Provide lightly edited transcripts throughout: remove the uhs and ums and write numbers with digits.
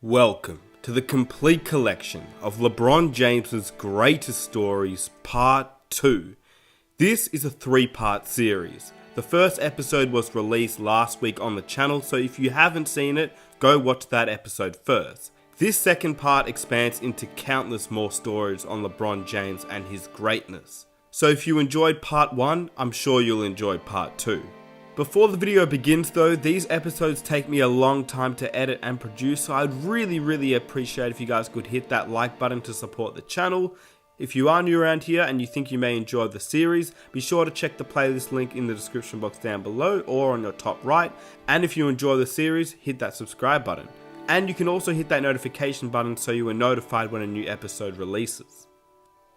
Welcome to the complete collection of LeBron James's greatest stories, Part 2. This is a 3-part series. The first episode was released last week on the channel, so if you haven't seen it, go watch that episode first. This second part expands into countless more stories on LeBron James and his greatness. So if you enjoyed Part 1, I'm sure you'll enjoy Part 2. Before the video begins though, these episodes take me a long time to edit and produce, so I'd really appreciate if you guys could hit that like button to support the channel. If you are new around here and you think you may enjoy the series, be sure to check the playlist link in the description box down below or on your top right. And if you enjoy the series, hit that subscribe button. And you can also hit that notification button so you are notified when a new episode releases.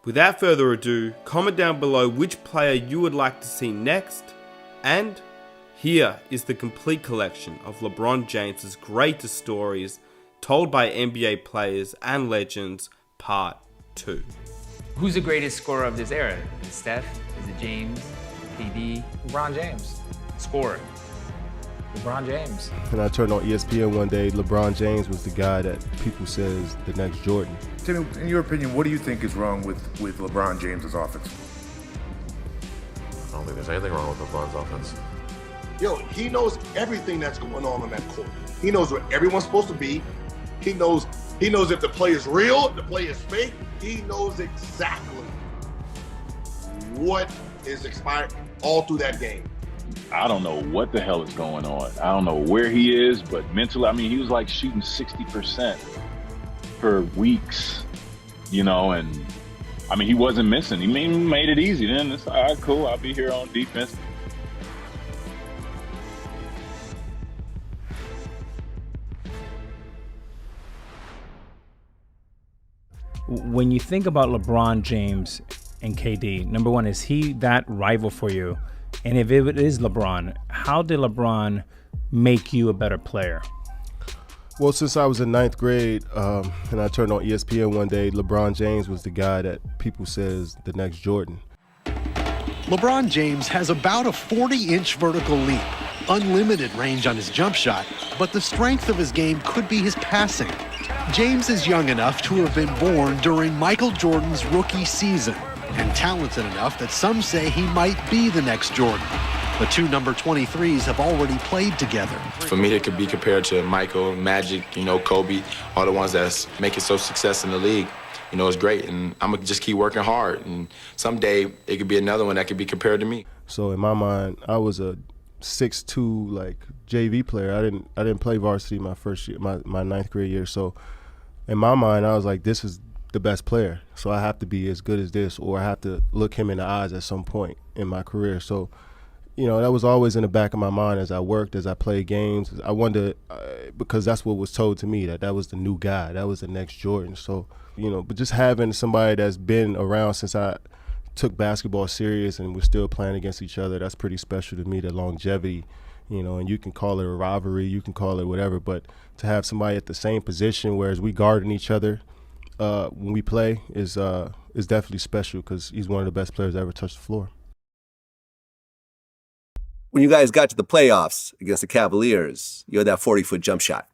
Without further ado, comment down below which player you would like to see next, and here is the complete collection of LeBron James's greatest stories told by NBA players and legends, Part 2. Who's the greatest scorer of this era? Is it Steph? Is it James? KD? LeBron James. Scorer. LeBron James. And I turned on ESPN one day, LeBron James was the guy that people say is the next Jordan. Timmy, in your opinion, what do you think is wrong with LeBron James's offense? I don't think there's anything wrong with LeBron's offense. Yo, he knows everything that's going on that court. He knows where everyone's supposed to be. He knows if the play is real, if the play is fake. He knows exactly what is expired all through that game. I don't know what the hell is going on. I don't know where he is, but mentally, I mean, he was like shooting 60% for weeks, you know, and I mean, he wasn't missing. He made it easy. Then it's all right, cool. I'll be here on defense. When you think about LeBron James and KD, number one, is he that rival for you? And if it is LeBron, how did LeBron make you a better player? Well, since I was in 9th grade and I turned on ESPN one day, LeBron James was the guy that people say is the next Jordan. LeBron James has about a 40-inch vertical leap, unlimited range on his jump shot, but the strength of his game could be his passing. James is young enough to have been born during Michael Jordan's rookie season and talented enough that some say he might be the next Jordan. The two number 23s have already played together. For me, it could be compared to Michael, Magic, Kobe, all the ones that's making so success in the league. It's great, and I'm gonna just keep working hard, and someday it could be another one that could be compared to me. So in my mind, I was a 6'2" like JV player. I didn't play varsity my first year, my 9th grade year. So in my mind, I was like, this is the best player. So I have to be as good as this, or I have to look him in the eyes at some point in my career. So, that was always in the back of my mind as I worked, as I played games. I wondered, because that's what was told to me, that was the new guy, that was the next Jordan. So, but just having somebody that's been around since I took basketball serious and we're still playing against each other, that's pretty special to me, the longevity, and you can call it a rivalry, you can call it whatever, but to have somebody at the same position, whereas we guarding each other when we play is definitely special, because he's one of the best players that ever touched the floor. When you guys got to the playoffs against the Cavaliers, you had that 40-foot jump shot.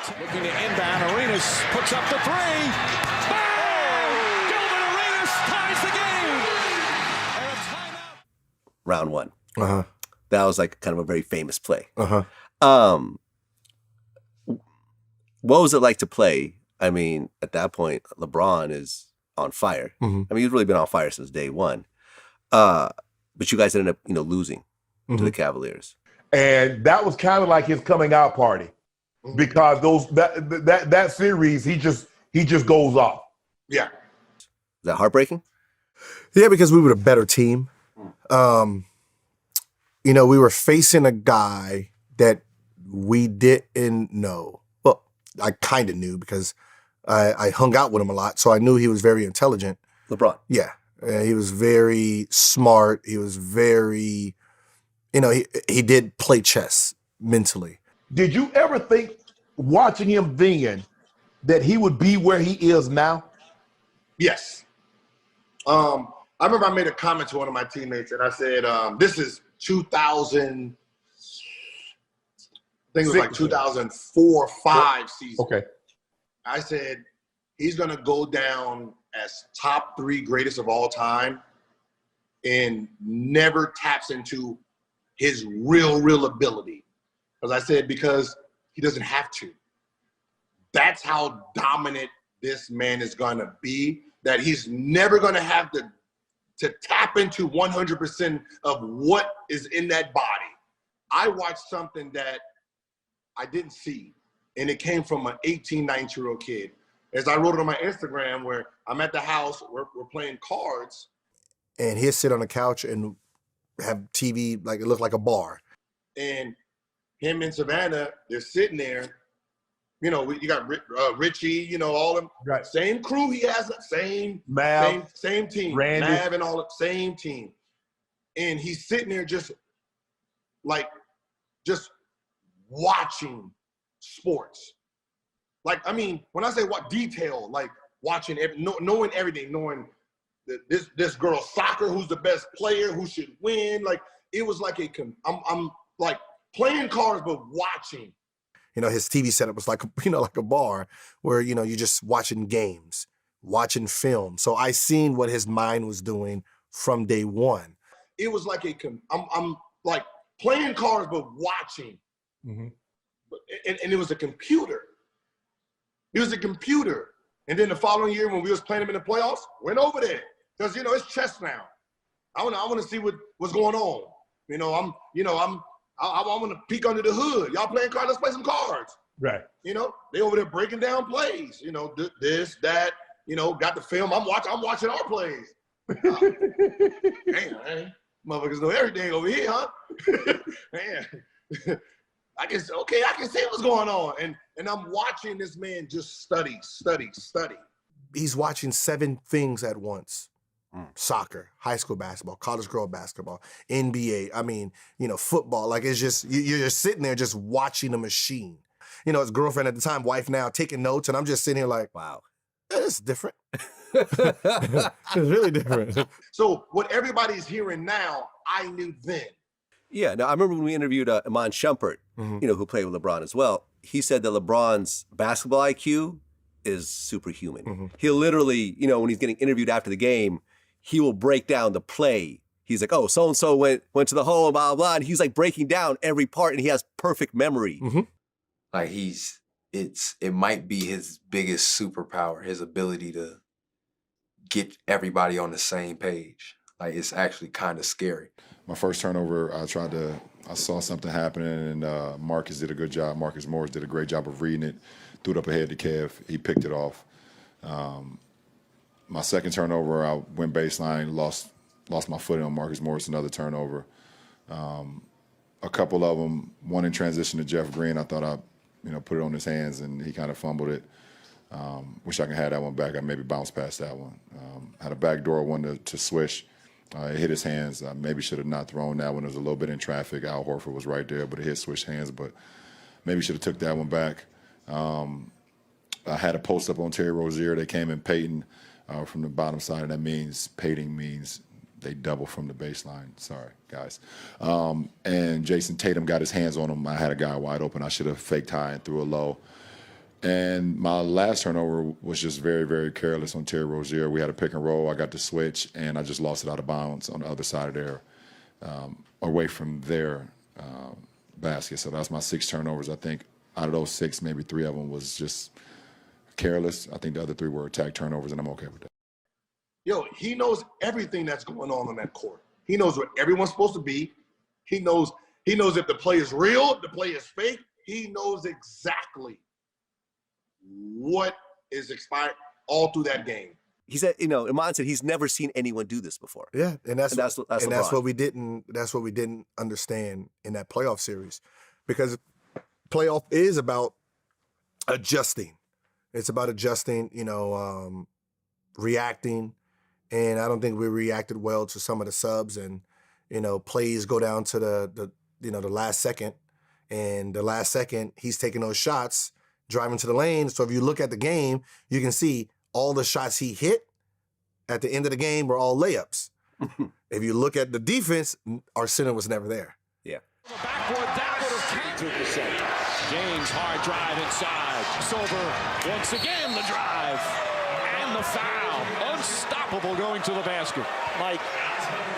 Looking to inbound, Arenas puts up the three. Bang! Gilbert Arenas ties the game. And a timeout. Round one. Uh-huh. That was like kind of a very famous play. Uh-huh. What was it like to play? I mean, at that point, LeBron is on fire. Mm-hmm. I mean, he's really been on fire since day one. But you guys ended up, losing to the Cavaliers. And that was kind of like his coming out party, because that series he just goes off. Yeah. Is that heartbreaking? Yeah, because we were a better team. We were facing a guy that we didn't know. Well, I kind of knew because I hung out with him a lot, so I knew he was very intelligent. LeBron. Yeah. He was very smart. He was very, he did play chess mentally. Did you ever think, watching him then, that he would be where he is now? Yes. I remember I made a comment to one of my teammates, and I said, this is 2000, I think it was like 2004-05 season. Okay. I said, he's going to go down as top 3 greatest of all time and never taps into his real ability. As I said, because he doesn't have to. That's how dominant this man is going to be, that he's never going to have to tap into 100% of what is in that body. I watched something that I didn't see, and it came from an 18, 19-year-old kid. As I wrote it on my Instagram, where I'm at the house, we're playing cards. And he'll sit on the couch and have TV, like it looked like a bar. And him and Savannah, they're sitting there. You know, you got Richie, you know, all them. Right. Same crew he has, same team. Randy. Mav and all the same team. And he's sitting there just watching sports. Like, I mean, when I say what detail, like watching, knowing everything, knowing this girl's soccer, who's the best player, who should win. Like, it was like I'm like playing cards, but watching. You know, his TV setup was like a bar where, you know, you're just watching games, watching film. So I seen what his mind was doing from day one. It was like I'm like playing cards, but watching. Mm-hmm. And it was a computer. It was a computer. And then the following year, when we was playing him in the playoffs, went over there. Because, you know, it's chess now. I want to see what's going on. You know, I want to peek under the hood. Y'all playing cards? Let's play some cards. Right. You know, they over there breaking down plays. You know, this, that. You know, got the film. I'm watching our plays. Damn, man. Motherfuckers know everything over here, huh? Man. I can see what's going on. And I'm watching this man just study. He's watching 7 things at once. Soccer, high school basketball, college girl basketball, NBA, I mean, you know, football. Like, it's just, you're just sitting there just watching a machine. You know, his girlfriend at the time, wife now, taking notes, and I'm just sitting here like, wow, it's different. It's really different. So what everybody's hearing now, I knew then. Yeah, now I remember when we interviewed Iman Shumpert, you know, who played with LeBron as well. He said that LeBron's basketball IQ is superhuman. He'll literally, you know, when he's getting interviewed after the game, he will break down the play. He's like, oh, so-and-so went to the hole, blah, blah, blah. And he's like breaking down every part, and he has perfect memory. Like, it might be his biggest superpower, his ability to get everybody on the same page. Like, it's actually kind of scary. My first turnover, I saw something happening, and Marcus did a good job. Marcus Morris did a great job of reading it, threw it up ahead to Kev. He picked it off. My second turnover, I went baseline, lost my footing on Marcus Morris, another turnover. A couple of them, one in transition to Jeff Green, I thought I put it on his hands, and he kind of fumbled it. Wish I could have that one back. I maybe bounced past that one. Had a backdoor one to Swish. It hit his hands. I maybe should have not thrown that one. It was a little bit in traffic. Al Horford was right there, but it hit Swish's hands, but maybe should have took that one back. I had a post-up on Terry Rozier. They came in Peyton from the bottom side, and that means Peyton means they double from the baseline. Sorry, guys. And Jason Tatum got his hands on him. I had a guy wide open. I should have faked high and threw a low. And my last turnover was just very, very careless on Terry Rozier. We had a pick and roll. I got the switch, and I just lost it out of bounds on the other side of their, away from their basket. So that's my 6 turnovers. I think out of those 6, maybe 3 of them was just careless. I think the other 3 were attack turnovers, and I'm okay with that. Yo, he knows everything that's going on that court. He knows where everyone's supposed to be. He knows if the play is real, if the play is fake. He knows exactly what is expired all through that game. He said, Iman said he's never seen anyone do this before. Yeah, and that's LeBron. what we didn't understand in that playoff series, because playoff is about adjusting. It's about adjusting, reacting, and I don't think we reacted well to some of the subs, and plays go down to the last second, and the last second he's taking those shots, driving to the lane. So if you look at the game, you can see all the shots he hit at the end of the game were all layups. If you look at the defense, our center was never there. Yeah. Backboard, that would have counted. 2%. James, hard drive inside. It's over. Once again, the drive and the foul. Unstoppable going to the basket. Mike,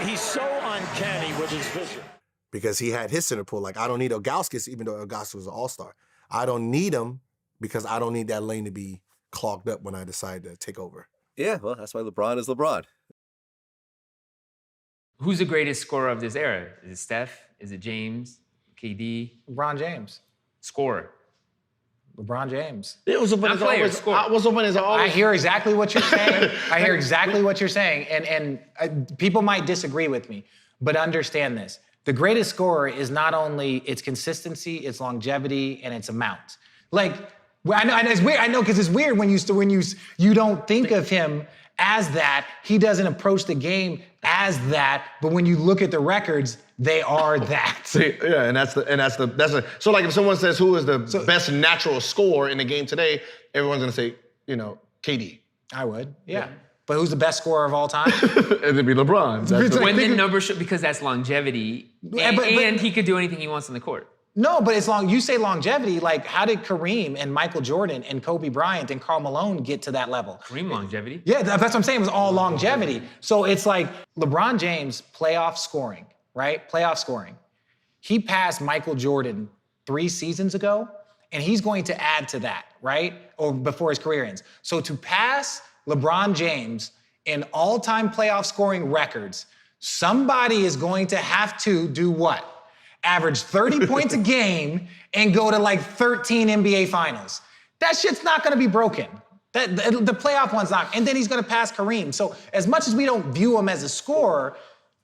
he's so uncanny with his vision. Because he had his center pull. Like, I don't need Ilgauskas, even though Ilgauskas was an all-star. I don't need him because I don't need that lane to be clogged up when I decide to take over. Yeah, well, that's why LeBron is LeBron. Who's the greatest scorer of this era? Is it Steph? Is it James? KD? LeBron James. Scorer. LeBron James. It was open as always. I was open as always. I hear exactly what you're saying. I hear exactly what you're saying. And people might disagree with me, but understand this. The greatest scorer is not only its consistency, its longevity, and its amount. Like, I know, and it's weird. I know, because it's weird when you don't think of him as that. He doesn't approach the game as that. But when you look at the records, they are that. Yeah, and that's the. So like, if someone says who is the best natural scorer in the game today, everyone's gonna say, KD. I would, yeah. But who's the best scorer of all time? It'd be LeBron. When the numbers show, because that's longevity, and he could do anything he wants on the court. No, but it's long. You say longevity, like how did Kareem and Michael Jordan and Kobe Bryant and Karl Malone get to that level? Kareem longevity. Yeah, that's what I'm saying. It was all longevity. So it's like LeBron James playoff scoring, right? Playoff scoring. He passed Michael Jordan 3 seasons ago, and he's going to add to that, right? Or before his career ends. So to pass LeBron James in all-time playoff scoring records, somebody is going to have to do what? Average 30 points a game and go to like 13 NBA finals. That shit's not gonna be broken. The playoff one's not. And then he's gonna pass Kareem. So as much as we don't view him as a scorer,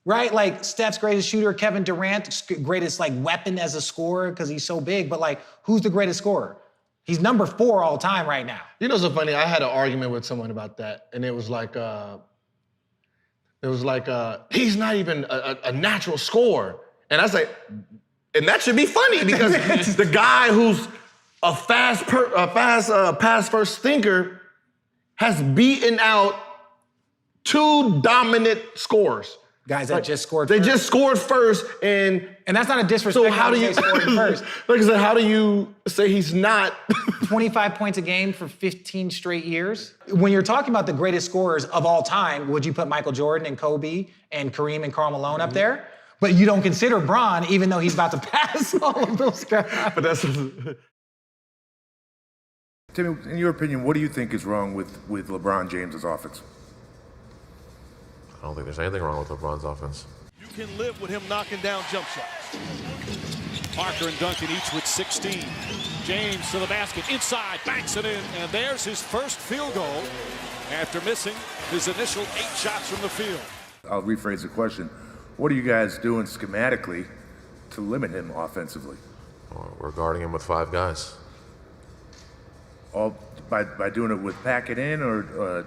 right? Like Steph's greatest shooter, Kevin Durant, greatest like weapon as a scorer because he's so big, but like, who's the greatest scorer? He's number 4 all time right now. You know, so funny. I had an argument with someone about that, and it was like, he's not even a natural scorer. And I say, and that should be funny because the guy who's a fast pass first thinker has beaten out 2 dominant scorers. Guys that just scored They first. just scored first, and that's not a disrespect. So how do you scored first? Like I said, how do you say he's not 25 points a game for 15 straight years? When you're talking about the greatest scorers of all time, would you put Michael Jordan and Kobe and Kareem and Karl Malone up there? But you don't consider Bron, even though he's about to pass all of those guys. But that's Timmy, in your opinion, what do you think is wrong with LeBron James's offense? I don't think there's anything wrong with LeBron's offense. You can live with him knocking down jump shots. Parker and Duncan each with 16. James to the basket, inside, banks it in, and there's his first field goal after missing his initial 8 shots from the field. I'll rephrase the question. What are you guys doing schematically to limit him offensively? We're guarding him with 5 guys. All by doing it with pack it in, or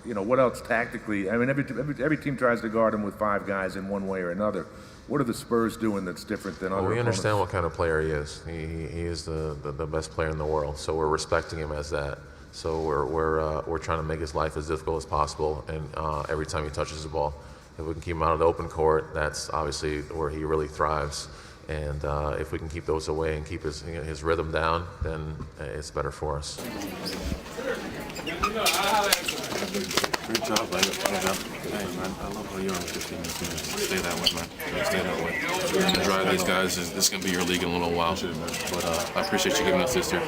what else tactically? I mean, every team tries to guard him with 5 guys in one way or another. What are the Spurs doing that's different than other? We understand opponents? what kind of player he is. He is the best player in the world. So we're respecting him as that. So we're trying to make his life as difficult as possible. And every time he touches the ball, if we can keep him out of the open court, that's obviously where he really thrives. And if we can keep those away and keep his rhythm down, then it's better for us. Great job, man. Hey, man, I love how you're on 15 minutes. Stay that way, man. Stay that way. We're going to drive these guys. This is going to be your league in a little while. But I appreciate you giving us this year.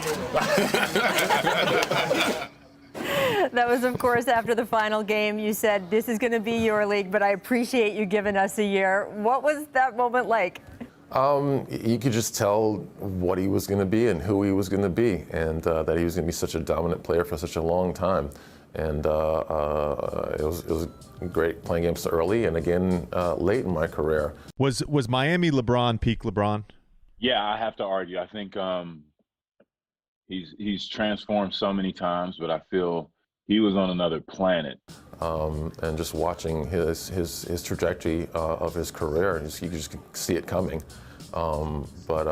That was, of course, after the final game. You said, this is going to be your league, but I appreciate you giving us a year. What was that moment like? You could just tell what he was going to be and who he was going to be, and that he was going to be such a dominant player for such a long time. And it was great playing games so early and again late in my career. Was Miami LeBron peak LeBron? Yeah, I have to argue. I think he's transformed so many times, but I feel he was on another planet. And just watching his trajectory of his career, you just see it coming. But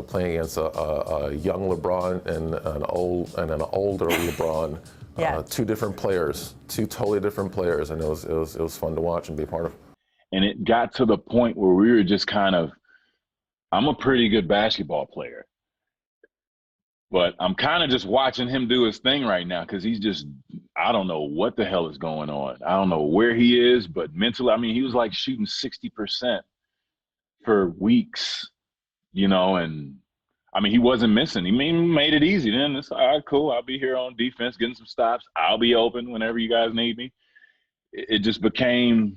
playing against a young LeBron and an older LeBron, yeah. 2 different players, 2 totally different players, and it was fun to watch and be a part of. And it got to the point where we were just kind of, I'm a pretty good basketball player. But I'm kind of just watching him do his thing right now because he's just, I don't know what the hell is going on. I don't know where he is, but mentally, I mean, he was like shooting 60% for weeks, you know, and I mean, he wasn't missing. He made it easy. Then it's all right, cool. I'll be here on defense, getting some stops. I'll be open whenever you guys need me. It just became,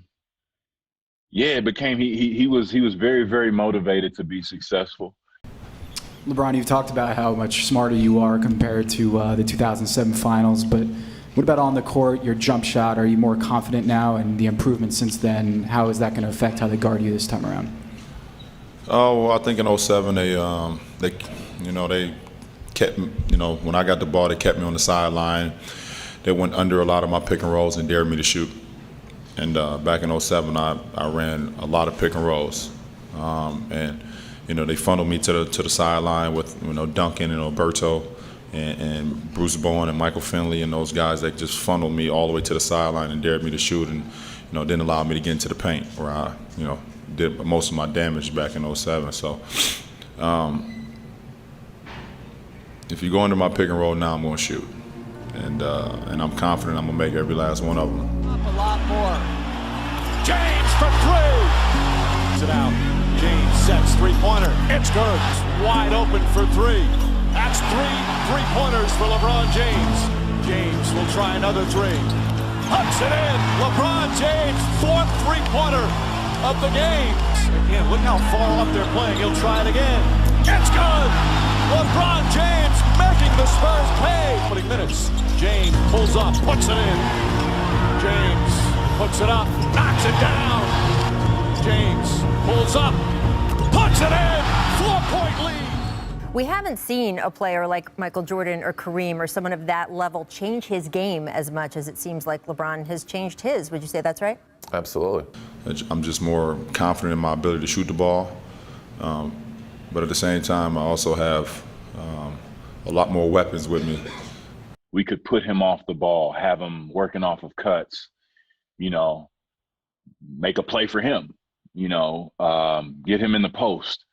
he was very, very motivated to be successful. LeBron, you've talked about how much smarter you are compared to the 2007 finals, but what about on the court, your jump shot? Are you more confident now, and the improvement since then, how is that going to affect how they guard you this time around? Oh, well, I think in 07 they kept, when I got the ball, they kept me on the sideline. They went under a lot of my pick and rolls and dared me to shoot. And back in 07, I ran a lot of pick and rolls, and they funneled me to the sideline with Duncan and Alberto and Bruce Bowen and Michael Finley and those guys that just funneled me all the way to the sideline and dared me to shoot, and didn't allow me to get into the paint where I did most of my damage back in 07. So if you go into my pick and roll now, I'm going to shoot, and I'm confident I'm going to make every last one of them. A lot more. James for three. It out. James sets three-pointer. It's good. Wide open for three. That's three-pointers for LeBron James. James will try another three. Puts it in. LeBron James, fourth three-pointer of the game. Again, look how far up they're playing. He'll try it again. It's good. LeBron James making the Spurs pay. 20 minutes. James pulls up, puts it in. James puts it up, knocks it down. James pulls up, puts it in. 4-point lead. We haven't seen a player like Michael Jordan or Kareem or someone of that level change his game as much as it seems like LeBron has changed his. Would you say that's right? Absolutely. I'm just more confident in my ability to shoot the ball. But at the same time, I also have a lot more weapons with me. We could put him off the ball, have him working off of cuts, make a play for him, get him in the post,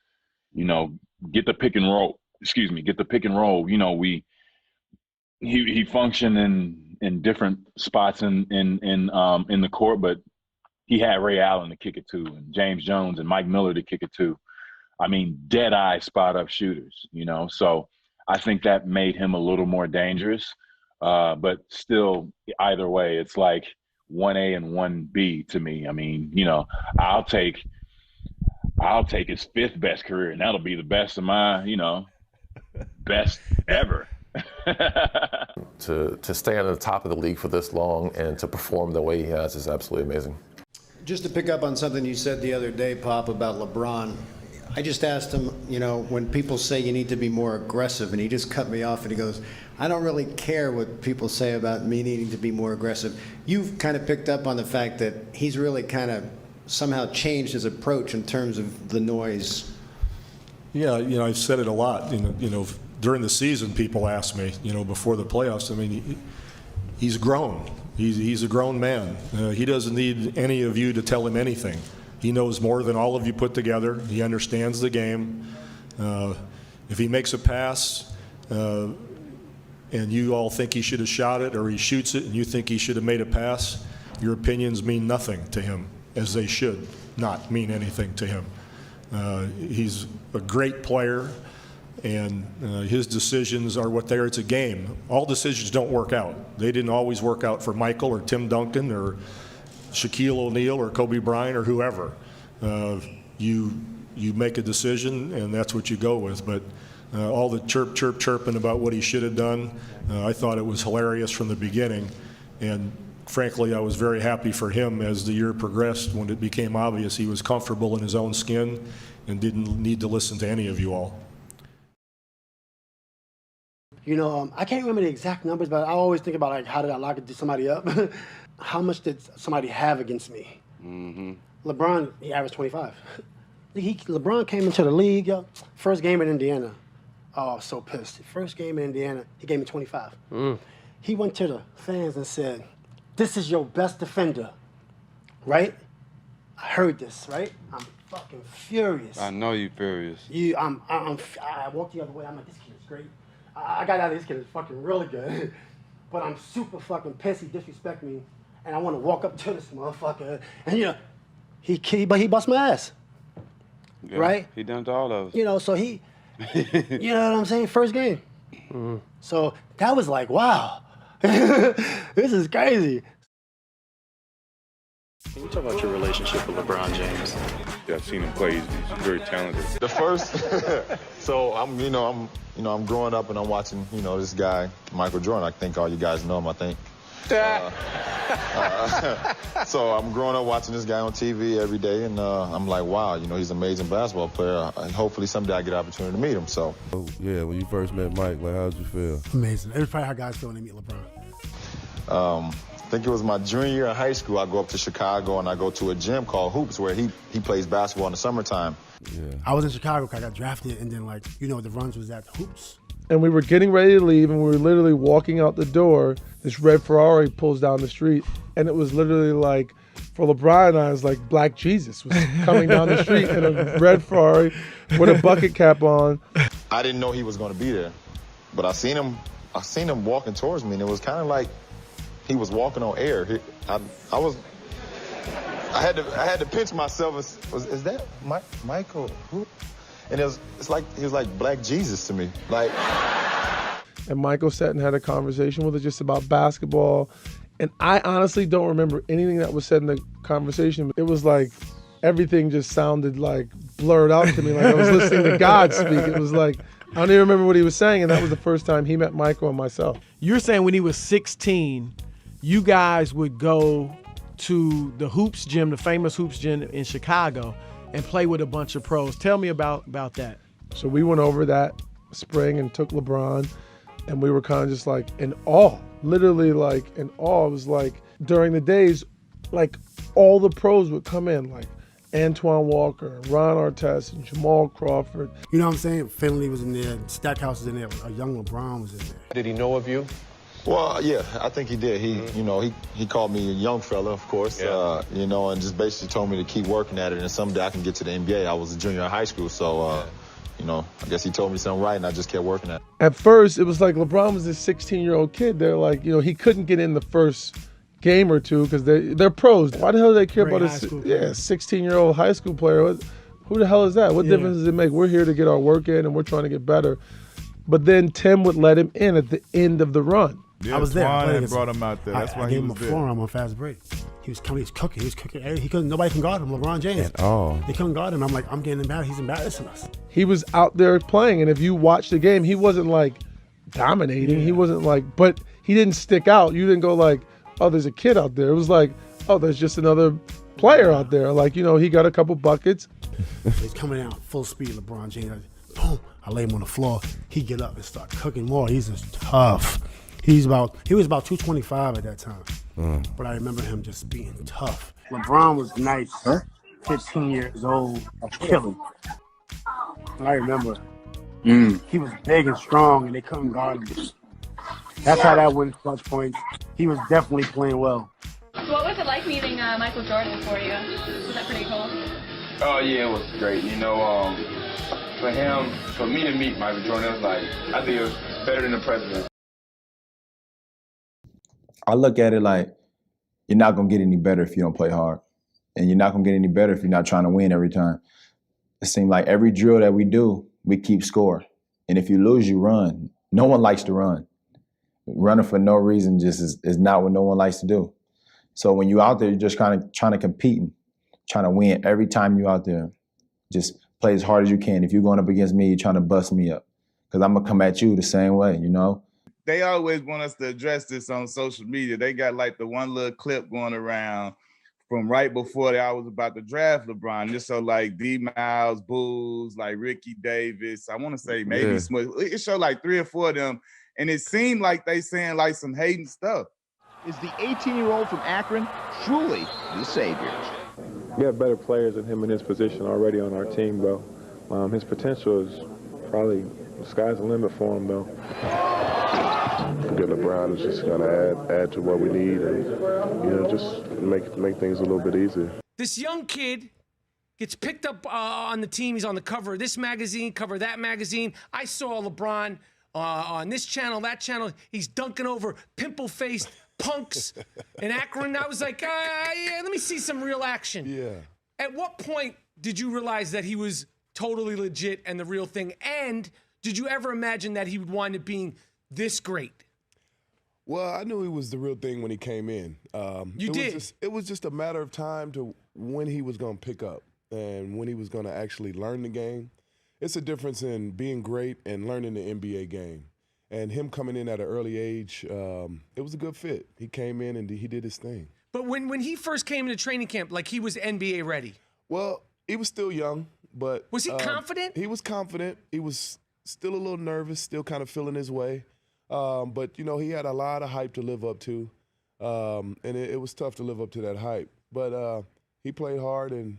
get the pick and roll. He functioned in different spots in the court, but he had Ray Allen to kick it to, and James Jones and Mike Miller to kick it to. I mean, dead-eye spot-up shooters, So I think that made him a little more dangerous. But still, either way, it's like 1A and 1B to me. I mean, I'll take his fifth best career, and that'll be the best of my, best ever. To stay at the top of the league for this long and to perform the way he has is absolutely amazing. Just to pick up on something you said the other day, Pop, about LeBron, I just asked him, when people say you need to be more aggressive, and he just cut me off and he goes, I don't really care what people say about me needing to be more aggressive. You've kind of picked up on the fact that he's really kind of somehow changed his approach in terms of the noise. Yeah, I've said it a lot. During the season, people ask me, before the playoffs. I mean, he's grown. He's a grown man. He doesn't need any of you to tell him anything. He knows more than all of you put together. He understands the game. If he makes a pass and you all think he should have shot it, or he shoots it and you think he should have made a pass, your opinions mean nothing to him, as they should not mean anything to him. He's a great player, and his decisions are what they are. It's a game. All decisions don't work out. They didn't always work out for Michael or Tim Duncan or Shaquille O'Neal or Kobe Bryant or whoever. You make a decision, and that's what you go with. But all the chirping about what he should have done, I thought it was hilarious from the beginning. And frankly, I was very happy for him as the year progressed, when it became obvious he was comfortable in his own skin and didn't need to listen to any of you all. I can't remember the exact numbers, but I always think about, how did I lock somebody up? How much did somebody have against me? Mm-hmm. LeBron, he averaged 25. LeBron came into the league, first game in Indiana. Oh, I was so pissed. First game in Indiana, he gave me 25. He went to the fans and said, this is your best defender, right? I heard this, right? I'm fucking furious. I know you're furious. I walked the other way. I'm like, this kid is great. I got out of this kid is fucking really good. But I'm super fucking pissed he disrespect me. And I want to walk up to this motherfucker. And, you know, he bust my ass. Yeah, right? He done to all of us. You know, so he, you know what I'm saying? First game. Mm-hmm. So that was like, wow, this is crazy. Can you talk about your relationship with LeBron James? Yeah, I've seen him play. He's very talented. The first, so I'm growing up and I'm watching, this guy, Michael Jordan. I think all you guys know him, I think. So I'm growing up watching this guy on TV every day, and I'm like, wow, he's an amazing basketball player. And hopefully someday I get an opportunity to meet him. So. Oh, yeah, when you first met Mike, like, how did you feel? Amazing. It's probably how guys feel when they meet LeBron. I think it was my junior year in high school. I go up to Chicago and I go to a gym called Hoops where he plays basketball in the summertime. Yeah. I was in Chicago because I got drafted, and then the runs was at Hoops. And we were getting ready to leave, and we were literally walking out the door. This red Ferrari pulls down the street, and it was literally like, for LeBron and I, it was like Black Jesus was coming down the street in a red Ferrari with a bucket cap on. I didn't know he was going to be there, but I seen him walking towards me, and it was kind of like he was walking on air. I had to pinch myself. Is that Michael? Who? And it's like he was like Black Jesus to me. Like. And Michael sat and had a conversation with us just about basketball. And I honestly don't remember anything that was said in the conversation. It was like everything just sounded like blurred out to me, like I was listening to God speak. It was like, I don't even remember what he was saying, and that was the first time he met Michael and myself. You're saying when he was 16, you guys would go to the Hoops gym, the famous Hoops gym in Chicago, and play with a bunch of pros. Tell me about that. So we went over that spring and took LeBron, and we were kind of just like in awe, literally like in awe. It was like during the days, like all the pros would come in, like Antoine Walker, Ron Artest, and Jamal Crawford. You know what I'm saying? Finley was in there, Stackhouse was in there, a young LeBron was in there. Did he know of you? Well, yeah, I think he did. He called me a young fella, of course, Yeah. and just basically told me to keep working at it, and someday I can get to the NBA. I was a junior in high school, so, I guess he told me something right, and I just kept working at it. At first, it was like LeBron was this 16-year-old kid. They're like, he couldn't get in the first game or two because they're pros. Why the hell do they care about a 16-year-old high school player? Who the hell is that? What difference does it make? We're here to get our work in, and we're trying to get better. But then Tim would let him in at the end of the run. I was there. Twan had brought him out there. That's why I he gave him was a there. forearm on fast break. He was coming. He was cooking. He couldn't. Nobody can guard him. LeBron James. At all. They couldn't guard him. I'm like, I'm getting embarrassed. He's embarrassing us. He was out there playing, and if you watch the game, he wasn't like dominating. He wasn't like, but he didn't stick out. You didn't go like, oh, there's a kid out there. It was like, oh, there's just another player out there. Like, he got a couple buckets. He's coming out full speed. LeBron James. Boom. I lay him on the floor. He get up and start cooking more. He's just tough. He was about 225 at that time. But I remember him just being tough. LeBron was nice. 15 years old, a killer. I remember. He was big and strong, and they couldn't guard him. That's how that wins clutch points. He was definitely playing well. What was it like meeting Michael Jordan for you? Was that pretty cool? Oh, yeah, it was great. For me to meet Michael Jordan, it was like, I think it was better than the president. I look at it like you're not going to get any better if you don't play hard. And you're not going to get any better if you're not trying to win every time. It seems like every drill that we do, we keep score. And if you lose, you run. No one likes to run. Running for no reason just is not what no one likes to do. So when you're out there, you're just kind of trying to compete, and trying to win every time you're out there. Just play as hard as you can. If you're going up against me, you're trying to bust me up. Because I'm going to come at you the same way, They always want us to address this on social media. They got like the one little clip going around from right before I was about to draft LeBron. Just so like D Miles, Bulls, like Ricky Davis. I want to say maybe it showed like 3 or 4 of them. And it seemed like they saying like some hating stuff. Is the 18-year-old from Akron truly the savior? We have better players than him in his position already on our team, though. His potential is probably, the sky's the limit for him, though. Good LeBron is just going to add to what we need and, just make things a little bit easier. This young kid gets picked up on the team. He's on the cover of this magazine, cover of that magazine. I saw LeBron on this channel, that channel. He's dunking over pimple-faced punks in Akron. I was like, yeah, let me see some real action. Yeah. At what point did you realize that he was totally legit and the real thing? And did you ever imagine that he would wind up being this great? Well, I knew he was the real thing when he came in. It was just a matter of time to when he was going to pick up and when he was going to actually learn the game. It's a difference in being great and learning the NBA game. And him coming in at an early age, it was a good fit. He came in and he did his thing. But when he first came into training camp, like he was NBA ready. Well, he was still young, but... Was he confident? He was confident. He was still a little nervous, still kind of feeling his way. But, you know, he had a lot of hype to live up to. And it was tough to live up to that hype. But he played hard and,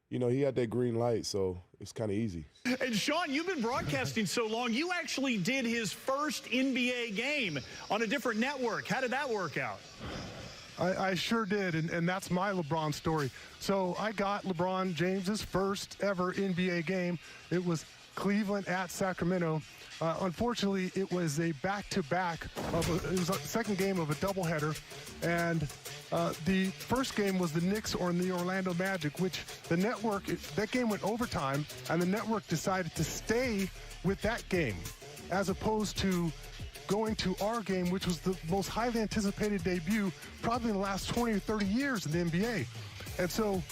you know, he had that green light, so it's kind of easy. And Sean, you've been broadcasting so long, you actually did his first NBA game on a different network. How did that work out? I sure did, and that's my LeBron story. So I got LeBron James's first ever NBA game. It was Cleveland at Sacramento. Unfortunately, it was a back-to-back. It was a second game of a doubleheader, and the first game was the Knicks or the Orlando Magic, which the network, that game went overtime, and the network decided to stay with that game, as opposed to going to our game, which was the most highly anticipated debut probably in the last 20 or 30 years in the NBA. And so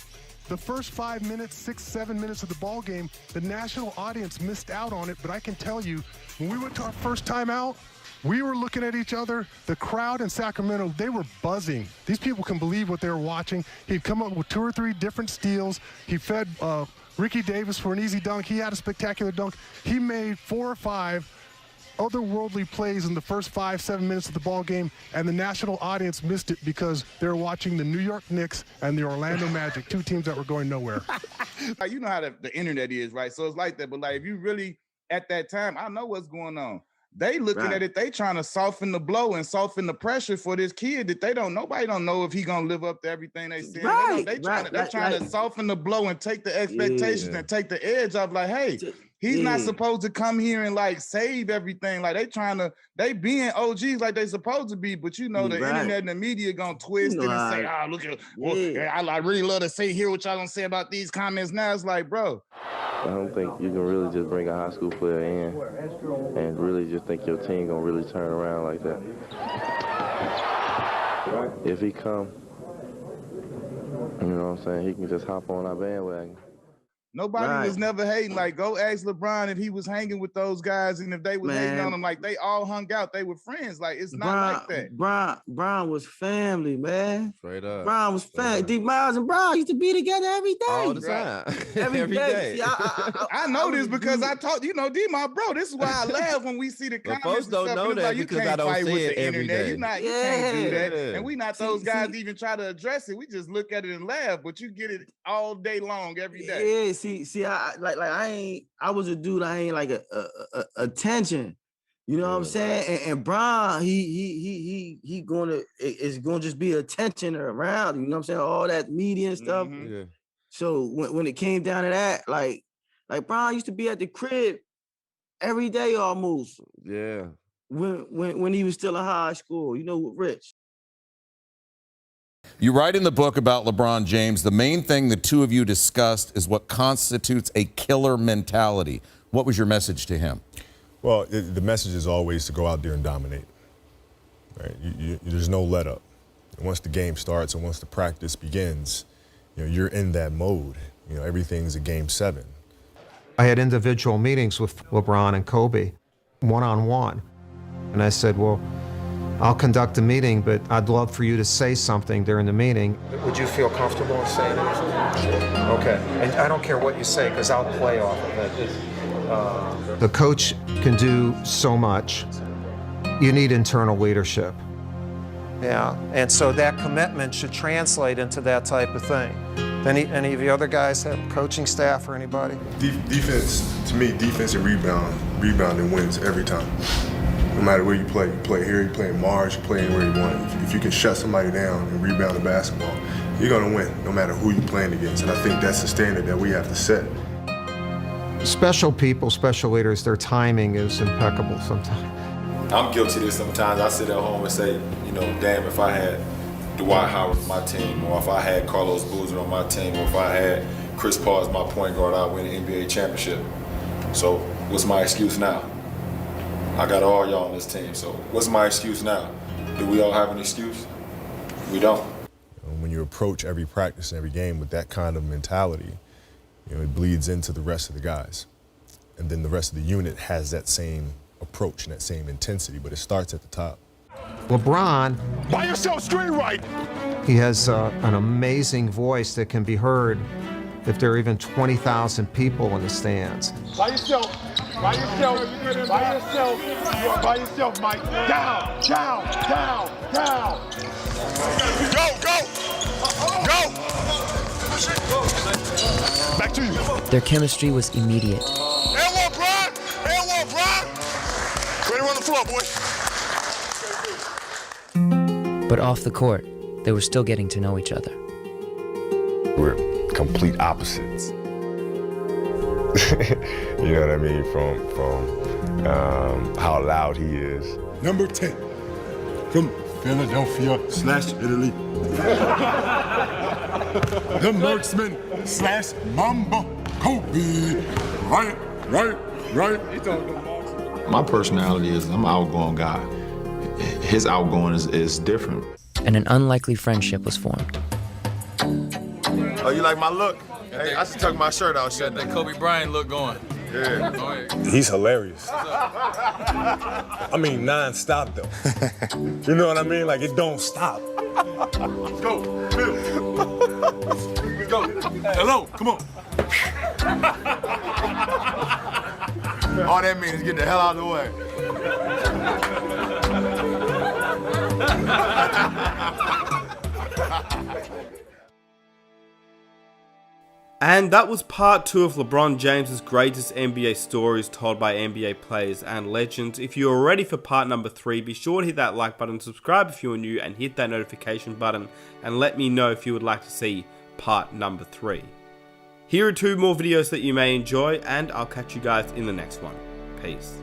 the first 5 minutes, 6, 7 minutes of the ball game, the national audience missed out on it. But I can tell you, when we went to our first time out, we were looking at each other. The crowd in Sacramento, they were buzzing. These people can believe what they were watching. He'd come up with 2 or 3 different steals. He fed Ricky Davis for an easy dunk. He had a spectacular dunk. He made 4 or 5 otherworldly plays in the first 5, 7 minutes of the ball game, and the national audience missed it because they were watching the New York Knicks and the Orlando Magic, 2 teams that were going nowhere. Like, you know how the internet is, right? So it's like that. But like, if you really at that time, I know what's going on. They looking at it, they trying to soften the blow and soften the pressure for this kid that nobody don't know if he gonna live up to everything they said. They're trying to soften the blow and take the expectations and take the edge off. Like, hey, he's not supposed to come here and like save everything. Like they being OGs like they supposed to be, but you know the internet and the media gonna twist it and say, oh, look at, I really love to hear what y'all gonna say about these comments now. It's like, bro. I don't think you can really just bring a high school player in and really just think your team gonna really turn around like that. If he come, you know what I'm saying, he can just hop on our bandwagon. Nobody was never hating. Like, go ask LeBron if he was hanging with those guys and if they was hating on him. Like, they all hung out. They were friends. Like, it's not like that. Bron was family, man. Straight up. Bron was family. D. Miles and Bron used to be together every day. All the time. Every day. See, I know this because I told you know, D, my bro. This is why I laugh when we see the comments. Folks don't know that because I don't see it every day. You can't do that. And we not those guys even try to address it. We just look at it and laugh, but you get it all day long, every day. Yeah, see, I was a dude. I ain't like a attention. You know what I'm saying? And Bron, he it's gonna just be attention around. You know what I'm saying? All that media and stuff. Mm-hmm. Yeah. So when it came down to that, like Bron used to be at the crib every day almost. Yeah. When he was still in high school, you know, with Rich. You write in the book about LeBron James, the main thing the two of you discussed is what constitutes a killer mentality. What was your message to him? Well, the message is always to go out there and dominate. Right? There's no let up. And once the game starts and once the practice begins, you know, you're in that mode. You know, everything's a game 7. I had individual meetings with LeBron and Kobe, one-on-one. And I said, well, I'll conduct a meeting, but I'd love for you to say something during the meeting. Would you feel comfortable in saying anything? Okay. And I don't care what you say, because I'll play off of it. The coach can do so much. You need internal leadership. Yeah, and so that commitment should translate into that type of thing. Any of the other guys have coaching staff or anybody? Defense, to me, defense and rebounding wins every time. No matter where you play here, you play in Mars, you play anywhere you want. If you can shut somebody down and rebound the basketball, you're gonna win, no matter who you're playing against. And I think that's the standard that we have to set. Special people, special leaders, their timing is impeccable sometimes. I'm guilty of this sometimes. I sit at home and say, you know, damn, if I had Dwight Howard on my team, or if I had Carlos Boozer on my team, or if I had Chris Paul as my point guard, I'd win an NBA championship. So what's my excuse now? I got all y'all on this team, so what's my excuse now? Do we all have an excuse? We don't. When you approach every practice and every game with that kind of mentality, you know, it bleeds into the rest of the guys. And then the rest of the unit has that same approach and that same intensity, but it starts at the top. LeBron, by yourself, straight right. He has an amazing voice that can be heard if there are even 20,000 people in the stands. By yourself, by yourself, by yourself, by yourself, Mike. Down, down, down, down. Go, go, go. Back to you. Their chemistry was immediate. Air Brian. Air Brian. Ready to run the floor, boy. But off the court, they were still getting to know each other. We're complete opposites. You know what I mean? From how loud he is. Number 10 from Philadelphia / Italy. The marksman / Mamba Kobe. Right. My personality is I'm an outgoing guy. His outgoing is different. And an unlikely friendship was formed. Oh, you like my look? Hey, I should tuck my shirt out. Got that Kobe Bryant look going. Yeah. He's hilarious. I mean, non-stop though. You know what I mean? Like it don't stop. Let's go, Phil. Let's go. Hello, come on. All that means is get the hell out of the way. And that was part 2 of LeBron James's greatest NBA stories told by NBA players and legends. If you are ready for part number 3, be sure to hit that like button, subscribe if you are new, and hit that notification button, and let me know if you would like to see part number 3. Here are 2 more videos that you may enjoy, and I'll catch you guys in the next one. Peace.